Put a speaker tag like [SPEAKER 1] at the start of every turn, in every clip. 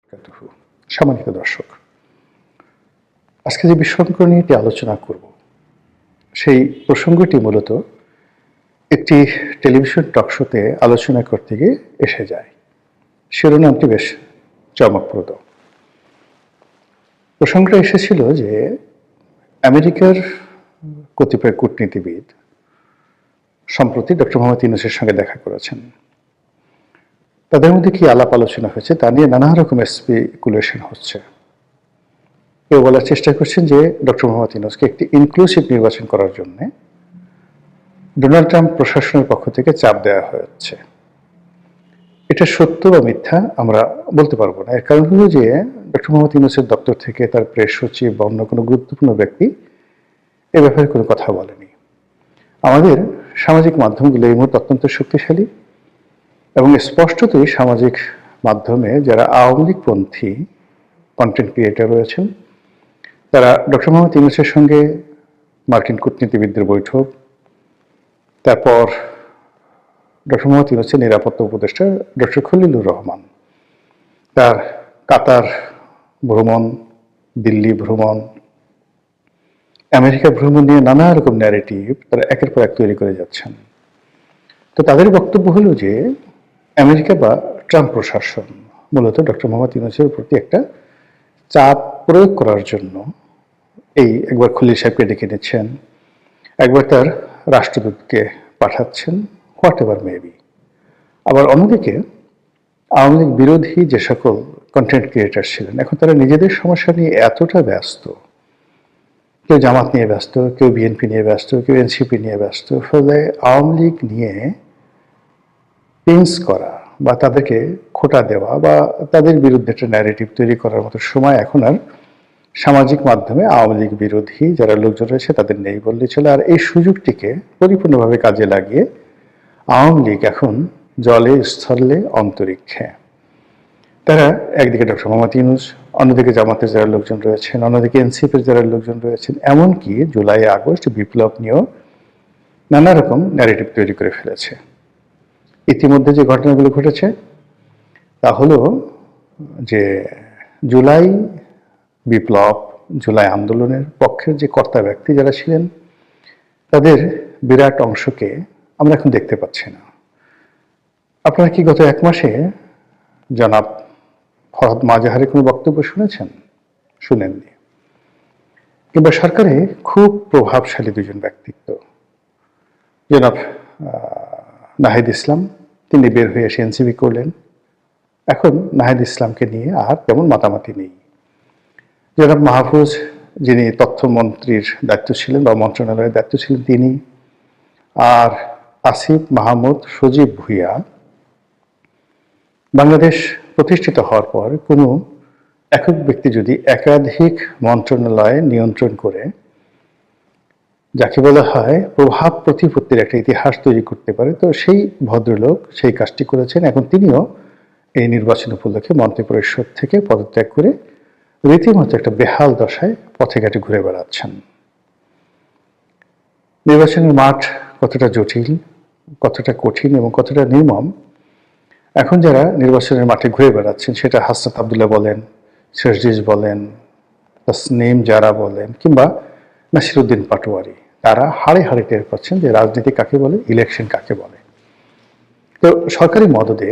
[SPEAKER 1] সম্মানিত দর্শক, আজকে যে বিষয়টি নিয়ে আলোচনা করব সেই প্রসঙ্গটি মূলত একটি টেলিভিশন টকশোতে আলোচনা করতে গিয়ে এসে যায়। শিরোনামটি বেশ চমকপ্রদ। প্রসঙ্গটা এসেছিল যে আমেরিকার কতিপয় কূটনীতিবিদ সম্প্রতি ডক্টর মোহাম্মদ ইউনূসের সঙ্গে দেখা করেছেন। তাদের মধ্যে কি আলাপ আলোচনা হয়েছে তা নিয়ে নানা রকম স্পেকুলেশন হচ্ছে। কেউ বলার চেষ্টা করছেন যে ডক্টর মোহাম্মদ ইউনূসকে একটি ইনক্লুসিভ নির্বাচন করার জন্য ডোনাল্ড ট্রাম্প প্রশাসনের পক্ষ থেকে চাপ দেওয়া হচ্ছে। এটা সত্য বা মিথ্যা আমরা বলতে পারবো না। এর কারণ হলো যে ডক্টর মোহাম্মদ ইউনূসের দপ্তর থেকে তার প্রেস সচিব বা অন্য কোনো গুরুত্বপূর্ণ ব্যক্তি এ ব্যাপারে কোনো কথা বলেনি। আমাদের সামাজিক মাধ্যমগুলো এই মুহূর্তে অত্যন্ত শক্তিশালী এবং স্পষ্টতই সামাজিক মাধ্যমে যারা আওয়ামী লীগপন্থী কন্টেন্ট ক্রিয়েটর রয়েছেন তারা ডক্টর মোহাম্মদ ইউনূসের সঙ্গে মার্কিন কূটনীতিবিদদের বৈঠক, তারপর ডক্টর মোহাম্মদ ইউনূসের নিরাপত্তা উপদেষ্টা ডক্টর খলিলুর রহমান তার কাতার ভ্রমণ, দিল্লি ভ্রমণ, আমেরিকা ভ্রমণ নিয়ে নানা রকম ন্যারেটিভ তারা একের পর এক তৈরি করে যাচ্ছেন। তো তাদের বক্তব্য হলো যে আমেরিকা বা ট্রাম্প প্রশাসন মূলত ডক্টর মোহাম্মদ ইউনূসের প্রতি একটা চাপ প্রয়োগ করার জন্য এই একবার খলিল সাহেবকে ডেকে নিচ্ছেন, একবার তার রাষ্ট্রদূতকে পাঠাচ্ছেন, হোয়াট এভার মেবি। আবার অন্যদিকে আওয়ামী লীগ বিরোধী যে সকল কন্টেন্ট ক্রিয়েটার ছিলেন এখন তারা নিজেদের সমস্যা নিয়ে এতটা ব্যস্ত, কেউ জামাত নিয়ে ব্যস্ত, কেউ বিএনপি নিয়ে ব্যস্ত, কেউ এনসিপি নিয়ে ব্যস্ত, ফলে আওয়ামী লীগ নিয়ে পিন্স করা বা তাদেরকে খোঁটা দেওয়া বা তাদের বিরুদ্ধে একটা ন্যারেটিভ তৈরি করার মতো সময় এখন আর সামাজিক মাধ্যমে আওয়ামী লীগ বিরোধী যারা লোকজন রয়েছে তাদের নেই বললে চলে। আর এই সুযোগটিকে পরিপূর্ণভাবে কাজে লাগিয়ে আওয়ামী লীগ এখন জলে, স্থলে, অন্তরিক্ষে। তারা একদিকে ডক্টর মোহাম্মদ ইউনূস, অন্যদিকে জামাতের যারা লোকজন রয়েছেন, অন্যদিকে এনসিপির যারা লোকজন রয়েছেন, এমনকি জুলাই আগস্ট বিপ্লব নিয়েও নানা রকম ন্যারেটিভ তৈরি করে ফেলেছে। ইতিমধ্যে যে ঘটনাগুলো ঘটেছে তা হলো যে জুলাই বিপ্লব, জুলাই আন্দোলনের পক্ষের যে কর্তা ব্যক্তি যারা ছিলেন তাদের বিরাট অংশকে আমরা এখন দেখতে পাচ্ছি না। আপনারা কি গত 1 মাসে জনাব ফরহাদ মাজাহারের কোনো বক্তব্য শুনেছেন? শুনেননি। কিংবা সরকারে খুব প্রভাবশালী দুজন ব্যক্তিত্ব, জনাব নাহিদ ইসলাম, তিনি বের হয়ে এসে এনসিপি করলেন। এখন নাহিদ ইসলামকে নিয়ে আর তেমন মাতামাতি নেই। জনাব মাহফুজ, যিনি তথ্যমন্ত্রীর দায়িত্ব ছিলেন বা মন্ত্রণালয়ের দায়িত্ব ছিলেন তিনি, আর আসিফ মাহমুদ সজীব ভুইয়া, বাংলাদেশ প্রতিষ্ঠিত হওয়ার পর কোনো একক ব্যক্তি যদি একাধিক মন্ত্রণালয় নিয়ন্ত্রণ করে যাকে বলা হয় প্রভাব প্রতিপত্তির একটা ইতিহাস তৈরি করতে পারে, তো সেই ভদ্রলোক সেই কাজটি করেছেন। এখন তিনিও এই নির্বাচন উপলক্ষে মন্ত্রিপরিষদ থেকে পদত্যাগ করে রীতিমতো একটা বেহাল দশায় পথে ঘাটে ঘুরে বেড়াচ্ছেন। নির্বাচনের মাঠ কতটা জটিল, কতটা কঠিন এবং কতটা নির্মম এখন যারা নির্বাচনের মাঠে ঘুরে বেড়াচ্ছেন, সেটা হাসনাত আবদুল্লাহ বলেন, শেরজিজ বলেন, তাসনিম যারা বলেন, কিংবা নাসিরউদ্দিন পাটোয়ারি, তারা হাড়ে হাড়ে টের পাচ্ছেন যে রাজনীতি কাকে বলে, ইলেকশন কাকে বলে। তো সরকারি মদদে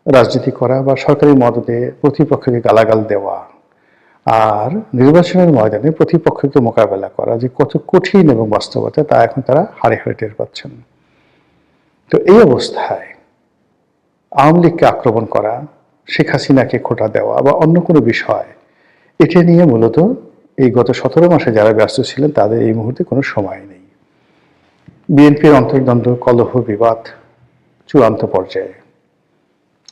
[SPEAKER 1] রাজনীতি করা বা সরকারি মদদে প্রতিপক্ষকে গালাগাল দেওয়া আর নির্বাচনের ময়দানে প্রতিপক্ষকে মোকাবেলা করা যে কত কঠিন এবং বাস্তবতা তা এখন তারা হাড়ে হাড়ে টের পাচ্ছেন। তো এই অবস্থায় আওয়ামী লীগকে আক্রমণ করা, শেখ হাসিনাকে খোঁটা দেওয়া বা অন্য কোনো বিষয়, এটা নিয়ে মূলত এই গত 17 মাসে যারা ব্যস্ত ছিলেন তাদের এই মুহূর্তে কোনো সময় নেই। বিএনপির অন্তর্দ্বন্দ্ব, কলহ, বিবাদ চূড়ান্ত পর্যায়ে।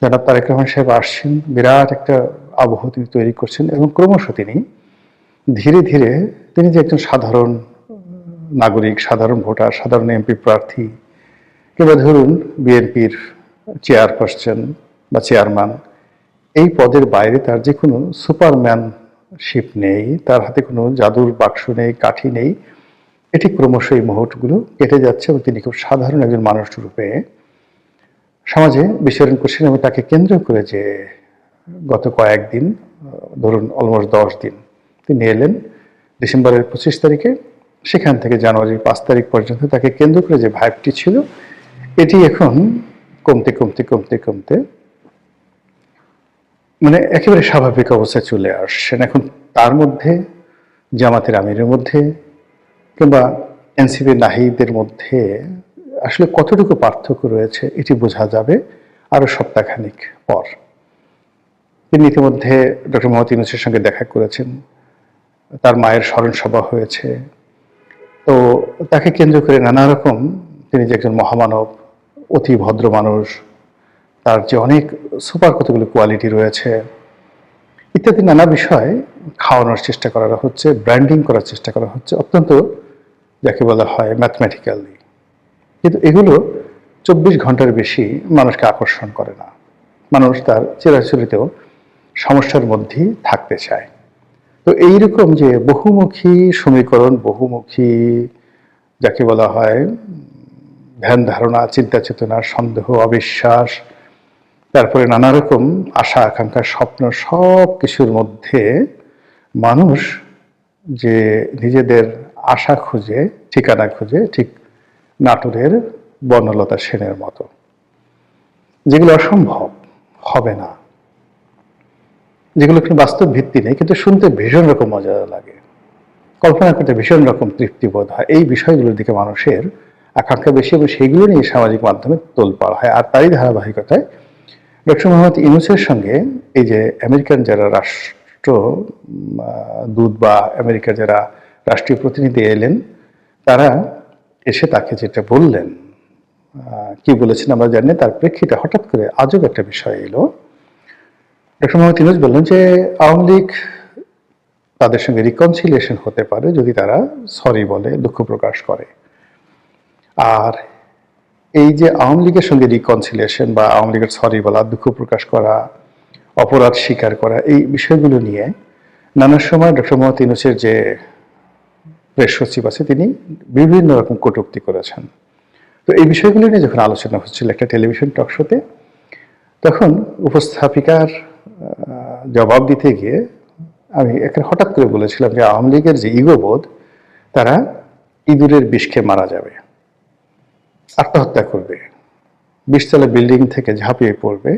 [SPEAKER 1] জনাব তারেক রহমান সাহেব আসছেন, বিরাট একটা আবহ তিনি তৈরি করছেন এবং ক্রমশ তিনি ধীরে ধীরে তিনি যে একজন সাধারণ নাগরিক, সাধারণ ভোটার, সাধারণ এমপি প্রার্থী কিংবা ধরুন বিএনপির চেয়ারপারসন বা চেয়ারম্যান, এই পদের বাইরে তার যে কোনো সুপারম্যানশিপ নেই, তার হাতে কোনো জাদুর বাক্স নেই, কাঠি নেই, এটি ক্রমশ এই মুহূর্তগুলো কেটে যাচ্ছে এবং তিনি খুব সাধারণ একজন মানুষ রূপে সমাজে বিচরণ করছেন এবং তাকে কেন্দ্র করে যে গত কয়েকদিন, ধরুন অলমোস্ট 10 দিন, তিনি এলেন ডিসেম্বরের 25 তারিখে। সেখান থেকে জানুয়ারির 5 তারিখ পর্যন্ত তাকে কেন্দ্র করে যে ভাইবটি ছিল, এটি এখন কমতে কমতে কমতে কমতে মানে একেবারে স্বাভাবিক অবস্থায় চলে আসছেন। এখন তার মধ্যে, জামাতের আমিরের মধ্যে কিংবা এনসিপি নাহিদের মধ্যে আসলে কতটুকু পার্থক্য রয়েছে এটি বোঝা যাবে আরো সপ্তাহখানিক পর। তিনি ইতিমধ্যে ডক্টর মোহাম্মদ ইউনূসের সঙ্গে দেখা করেছেন, তার মায়ের স্মরণ সভা হয়েছে। তো তাকে কেন্দ্র করে নানা রকম, তিনি যে একজন মহামানব, অতি ভদ্র মানুষ, তার যে অনেক সুপার কতগুলো কোয়ালিটি রয়েছে ইত্যাদি নানা বিষয় খাওয়ানোর চেষ্টা করা হচ্ছে, ব্র্যান্ডিং করার চেষ্টা করা হচ্ছে, অত্যন্ত যাকে বলা হয় ম্যাথমেটিক্যালি। কিন্তু এগুলো 24 ঘন্টার বেশি মানুষকে আকর্ষণ করে না। মানুষ তার চিরাচরিত সমস্যার মধ্যেই থাকতে চায়। তো এইরকম যে বহুমুখী সমীকরণ, বহুমুখী যাকে বলা হয় ধ্যান ধারণা, চিন্তা চেতনা, সন্দেহ, অবিশ্বাস, তারপরে নানা রকম আশা আকাঙ্ক্ষা, স্বপ্ন, সব কিছুর মধ্যে মানুষ যে নিজেদের আশা খুঁজে, ঠিকানা খুঁজে, ঠিক নাটোরের বনলতা সেনের মতো, যেগুলো অসম্ভব, হবে না, যেগুলো কোনো বাস্তব ভিত্তি নেই, কিন্তু শুনতে ভীষণ রকম মজা লাগে, কল্পনা করতে ভীষণ রকম তৃপ্তিবোধ হয়। এই বিষয়গুলোর দিকে মানুষের আকাঙ্ক্ষা বেশি এবং সেগুলো নিয়ে সামাজিক মাধ্যমে তোলপাড় হয়। আর তারই ধারাবাহিকতায় ডক্টর মোহাম্মদ ইউনূসের সঙ্গে এই যে আমেরিকান যারা রাষ্ট্রদূত বা আমেরিকার যারা রাষ্ট্রীয় প্রতিনিধি এলেন, তারা এসে তাকে যেটা বললেন, কি বলেছেন আমরা জানি, তার প্রেক্ষিতে হঠাৎ করে আজব একটা বিষয় এলো। ডক্টর মোহাম্মদ ইউনূস বললেন যে আওয়ামী লীগ তাদের সঙ্গে রিকনসিলিয়েশন হতে পারে যদি তারা সরি বলে, দুঃখ প্রকাশ করে। আর এই যে আওয়ামী লীগের সঙ্গে রিকনসিলিয়েশন বা আওয়ামী লীগের সরি বলা, দুঃখ প্রকাশ করা, অপরাধ স্বীকার করা, এই বিষয়গুলো নিয়ে নানা সময় ডক্টর মোহাম্মদ ইউনূসের যে প্রেস সচিব আছে তিনি বিভিন্ন রকম কটূক্তি করেছেন। তো এই বিষয়গুলো নিয়ে যখন আলোচনা হচ্ছিল একটা টেলিভিশন টক শোতে, তখন উপস্থাপিকার জবাব দিতে গিয়ে আমি হঠাৎ করে বলেছিলাম যে আওয়ামী লীগের যে ইগোবোধ, তারা ইঁদুরের বিষ খেয়ে মারা যাবে, আত্মহত্যা করবে, 20 তলা বিল্ডিং থেকে ঝাঁপিয়ে পড়বে,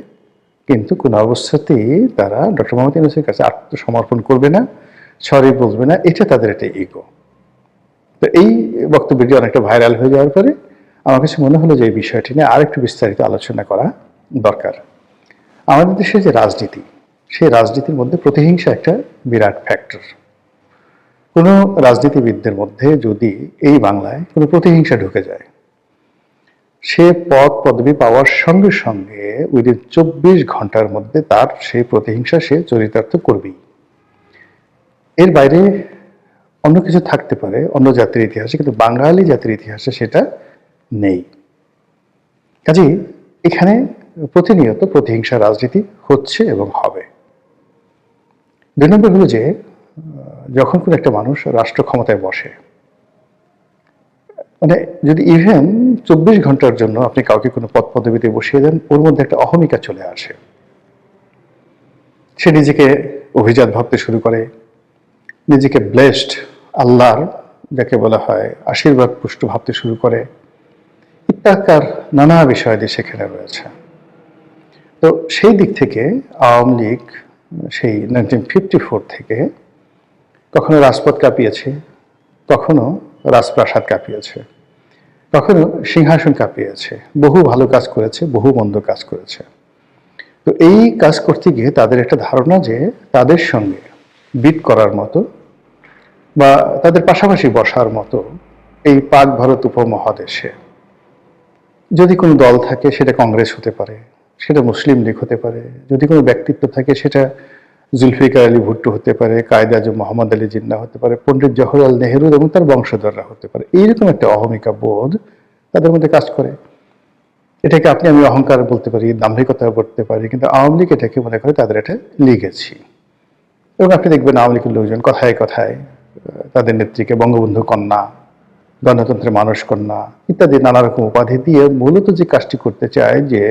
[SPEAKER 1] কিন্তু কোনো অবস্থাতেই তারা ডক্টর মোহাম্মদ ইউনূসের কাছে আত্মসমর্পণ করবে না, সরি বলবে না। এটা তাদের একটা ইগো। তো এই বক্তব্যটি অনেকটা ভাইরাল হয়ে যাওয়ার পরে আমার কাছে মনে হলো যে এই বিষয়টি নিয়ে আরেকটু বিস্তারিত আলোচনা করা দরকার। আমাদের দেশে যে রাজনীতি, সেই রাজনীতির মধ্যে প্রতিহিংসা একটা বিরাট ফ্যাক্টর। কোনো রাজনীতিবিদদের মধ্যে যদি এই বাংলায় কোনো প্রতিহিংসা ঢুকে যায়, সে পদ পদবি পাওয়ার সঙ্গে সঙ্গে উইদিন 24 ঘন্টার মধ্যে তার সেই প্রতিহিংসা সে চরিতার্থ করবেই। এর বাইরে অন্য কিছু থাকতে পারে অন্য জাতির ইতিহাসে, কিন্তু বাঙালি জাতির ইতিহাসে সেটা নেই। কাজেই এখানে প্রতিনিয়ত প্রতিহিংসা রাজনীতি হচ্ছে এবং হবে। 2 নম্বর হলো যে যখন কোনো একটা মানুষ রাষ্ট্র ক্ষমতায় বসে, মানে যদি ইভেন 24 ঘন্টার জন্য আপনি কাউকে কোনো পদ পদবিতে বসিয়ে দেন, ওর মধ্যে একটা অহমিকা চলে আসে। সে নিজেকে অভিজাত ভাবতে শুরু করে, নিজেকে ব্লেসড, আল্লাহর যাকে বলা হয় আশীর্বাদ পুষ্ট ভাবতে শুরু করে, ইত্যাকার নানা বিষয়াদি সেখানে রয়েছে। তো সেই দিক থেকে আওয়ামী লীগ সেই 1954 থেকে কখনো রাজপথ কাঁপিয়েছে, কখনো রাজপ্রাসাদ কাঁপিয়েছে, কখনো সিংহাসন কাঁপিয়েছে, বহু ভালো কাজ করেছে, বহু মন্দ কাজ করেছে। তো এই কাজ করতে গিয়ে তাদের একটা ধারণা যে তাদের সঙ্গে বিট করার মতো বা তাদের পাশাপাশি বসার মতো এই পাক ভারত উপমহাদেশে যদি কোনো দল থাকে, সেটা কংগ্রেস হতে পারে, সেটা মুসলিম লীগ হতে পারে, যদি কোনো ব্যক্তিত্ব থাকে সেটা জুলফিকার আলী ভুট্টো হতে পারে, কায়েদ আজম মোহাম্মদ আলী জিন্নাহ হতে পারে, পণ্ডিত জওহরলাল নেহরু এবং তার বংশধররা হতে পারে। এইরকম একটা অহমিকা বোধ তাদের মধ্যে কাজ করে। এটাকে আমি অহংকার বলতে পারি, দাম্ভিকতা বলতে পারি, কিন্তু আওয়ামী লীগ এটাকে মনে করে তাদের এটা লিগেছি। এবং আপনি দেখবেন আওয়ামী লীগের লোকজন কথায় কথায় তাদের নেত্রীকে বঙ্গবন্ধু কন্যা, গণতন্ত্রের মানুষ কন্যা ইত্যাদি নানা রকম উপাধি দিয়ে মূলত যে কাজটি করতে চায় যে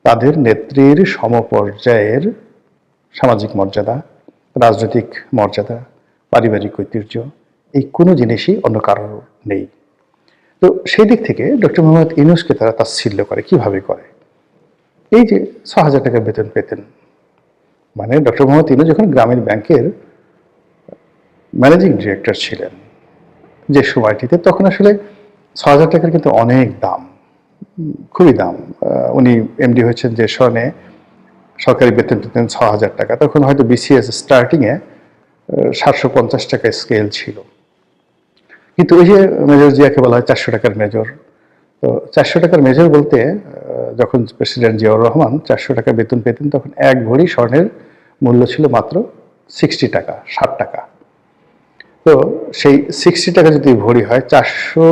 [SPEAKER 1] তাদের নেত্রীর সমপর্যায়ের সামাজিক মর্যাদা, রাজনৈতিক মর্যাদা, পারিবারিক ঐতিহ্য, এই কোনো জিনিসই অন্য কারোর নেই। তো সেই দিক থেকে ডক্টর মোহাম্মদ ইউনূসকে তারা তাচ্ছিল্য করে। কিভাবে করে? এই যে ৬,০০০ টাকা বেতন পেতেন, মানে ডক্টর মোহাম্মদ ইউনূস যখন গ্রামীণ ব্যাংকের ম্যানেজিং ডিরেক্টর ছিলেন যে সময়টিতে, তখন আসলে ৬,০০০ টাকার কিন্তু অনেক দাম, খুবই দাম। উনি এমডি হয়েছেন যে সনে, সরকারি বেতন পেতেন ৬,০০০ টাকা। তখন হয়তো বিসিএস স্টার্টিংয়ে ৭৫০ টাকা স্কেল ছিল। কিন্তু ওই যে মেজর জিয়াকে বলা হয় ৪০০ টাকার মেজর, তো ৪০০ টাকার মেজর বলতে যখন প্রেসিডেন্ট জিয়াউর রহমান ৪০০ টাকা বেতন পেতেন, তখন এক ভরি স্বর্ণের মূল্য ছিল মাত্র ৬০ টাকা, ৬০ টাকা। তো সেই ৬০ টাকা যদি ভরি হয়, ৪০০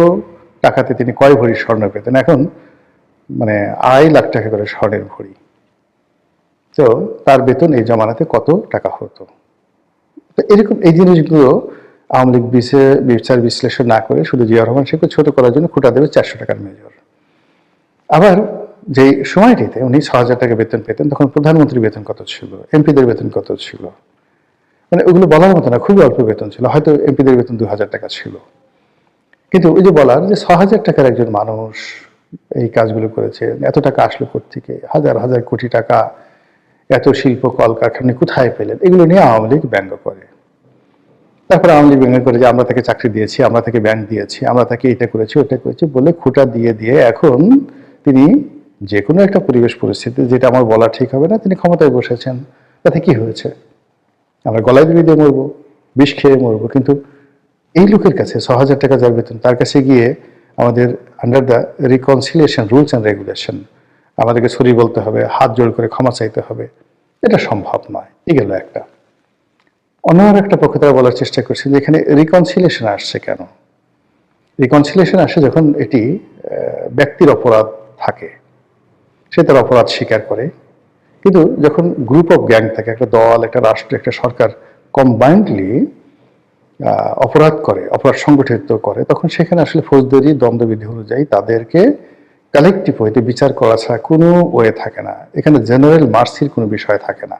[SPEAKER 1] টাকাতে তিনি কয় ভরি স্বর্ণ পেতেন? এখন মানে ২.৫ লাখ টাকা করে স্বর্ণের ভরি। তো তার বেতন এই জমানাতে কত টাকা হতো? তো এরকম এই জিনিসগুলো আওয়ামী লীগ বিচার বিশ্লেষণ না করে শুধু জিয়াউর রহমান শেখকে ছোট করার জন্য খুঁটা দেবে ৪০০ টাকার মেজর। আবার যে সময়টিতে উনি ৬,০০০ টাকা বেতন পেতেন, তখন প্রধানমন্ত্রীর বেতন কত ছিল, এমপিদের বেতন কত ছিল, মানে ওগুলো বলার মতো না, খুবই অল্প বেতন ছিল। হয়তো এমপিদের বেতন ২,০০০ টাকা ছিল। কিন্তু ওই যে বলার যে ৬,০০০ টাকার একজন মানুষ এই কাজগুলো করেছে, এত টাকা আসলো কোত্থেকে, হাজার হাজার কোটি টাকা, এত শিল্প কলকারখানা কোথায় পেলেন, এগুলো নিয়ে আওয়ামী লীগ ব্যঙ্গ করে। তারপরে আওয়ামী লীগ ব্যঙ্গ করে যে আমরা তাকে চাকরি দিয়েছি, আমরা তাকে ব্যাংক দিয়েছি, আমরা তাকে এটা করেছি, ওটা করেছি বলে খুঁটা দিয়ে দিয়ে এখন তিনি যে কোনো একটা পরিবেশ পরিস্থিতি, যেটা আমার বলা ঠিক হবে না, তিনি ক্ষমতায় বসেছেন। তাতে কি হয়েছে? আমরা গলায় দড়ি দিয়ে মরবো, বিষ খেয়ে মরবো। কিন্তু এই লোকের কাছে ৬,০০০ টাকা যার বেতন, তার কাছে গিয়ে আমাদের under the reconciliation rules and regulation আমাদেরকে সরি বলতে হবে, হাত জোড় করে ক্ষমা চাইতে হবে, এটা সম্ভব নয়। এই গেল একটা। অন্য একটা পক্ষে তারা বলার চেষ্টা করছে যে এখানে রিকনসিলিয়েশন আসছে কেন? রিকনসিলিয়েশন আসে যখন এটি ব্যক্তির অপরাধ থাকে, সে তার অপরাধ স্বীকার করে। কিন্তু যখন গ্রুপ অফ গ্যাং থাকে, একটা দল, একটা রাষ্ট্র, একটা সরকার কম্বাইন্ডলি অপরাধ করে, অপরাধ সংগঠিত করে, তখন সেখানে আসলে ফৌজদারি দণ্ডবিধি অনুযায়ী তাদেরকে কালেকটিভ ওয়েতে বিচার করা ছাড়া কোনো ওয়ে থাকে না। এখানে জেনারেল মার্সির কোনো বিষয় থাকে না।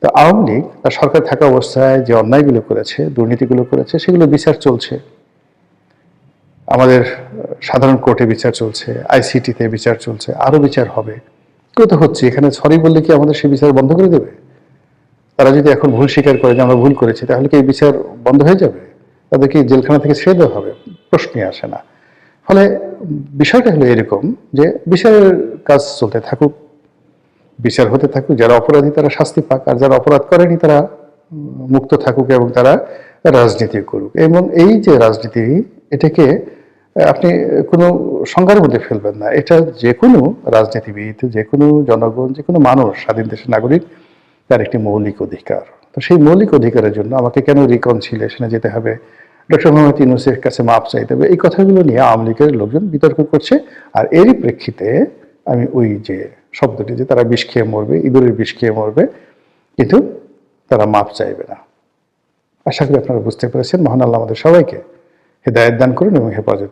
[SPEAKER 1] তো আওয়ামী লীগ তার সরকার থাকা অবস্থায় যে অন্যায়গুলো করেছে, দুর্নীতিগুলো করেছে, সেগুলো বিচার চলছে। আমাদের সাধারণ কোর্টে বিচার চলছে, আইসিটিতে বিচার চলছে, আরো বিচার হবে। কত হচ্ছে, এখানে সরি বললে কি আমাদের সেই বিচার বন্ধ করে দেবে? তারা যদি এখন ভুল স্বীকার করে যে আমরা ভুল করেছি, তাহলে কি এই বিচার বন্ধ হয়ে যাবে? তাদেরকে জেলখানা থেকে ছেড়ে দেওয়া হবে? প্রশ্নই আসে না। ফলে বিষয়টা হলো এরকম যে বিচারের কাজ চলতে থাকুক, বিচার হতে থাকুক, যারা অপরাধী তারা শাস্তি পাক, আর যারা অপরাধ করেনি তারা মুক্ত থাকুক এবং তারা রাজনীতি করুক। এবং এই যে রাজনীতি, এটাকে আপনি কোনো সংজ্ঞার মধ্যে ফেলবেন না। এটা যে কোনো রাজনীতিবিদ, যে কোনো জনগণ, যে কোনো মানুষ, স্বাধীন দেশের নাগরিক, তার একটি মৌলিক অধিকার। তো সেই মৌলিক অধিকারের জন্য আমাকে কেন রিকনসিলিয়েশনে যেতে হবে, ডক্টর মোহাম্মদ ইউনূসের কাছে মাপ চাইতে হবে, এই কথাগুলো নিয়ে আওয়ামী লীগের লোকজন বিতর্ক করছে। আর এরই প্রেক্ষিতে আমি ওই যে শব্দটি, যে তারা বিষ খেয়ে মরবে, ইঁদুরের বিষ খেয়ে মরবে, কিন্তু তারা মাপ চাইবে না। আশা করি আপনারা বুঝতে পেরেছেন। মহান আল্লাহ আমাদের সবাইকে হেদায়েত দান করুন এবং হেফাজত